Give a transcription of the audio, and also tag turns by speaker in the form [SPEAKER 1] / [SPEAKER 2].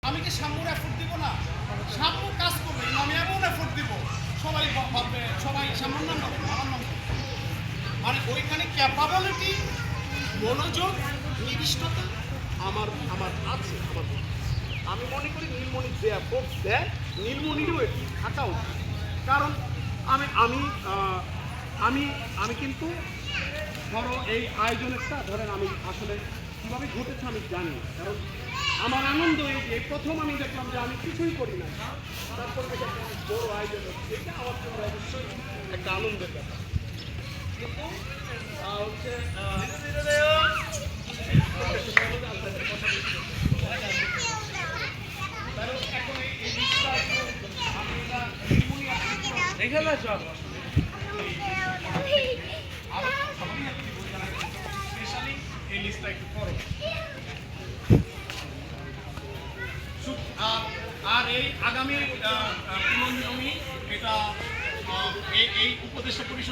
[SPEAKER 1] আমি কি সাম্যর এফোর্ট দিব না? সাম্য কাজ করবে, আমি এমন এফোর্ট দিব সবাই ভাববে, সবাই সাম্যর নাম বলবে, আমার নাম বলবে। মানে ওইখানে ক্যাপাবিলিটি, মনোযোগ, নির্দিষ্টতা আমার আমার আছে। আমি মনে করি নীলমণি যে এফোর্ট দেয়, নীলমণিরও একটু থাকা উচিত। কারণ আমি আমি আমি আমি কিন্তু ধরো এই আয়োজনেরটা ধরেন আমি আসলে কীভাবে ঘটেছে আমি জানি। কারণ আমার আনন্দ এই যে প্রথম আমি দেখলাম যে আমি কিছুই করি না, তারপর থেকে অনেক বড় আয়োজন হচ্ছে, এটা আমার জন্য অবশ্যই একটা আনন্দের ব্যাপার। কিন্তু হচ্ছে এখানে সব স্পেশালি এই লিস্টটা একটু করো। আর এই আগামী পুনর্নিয়মী এটা এই উপদেষ্টা পরিষদ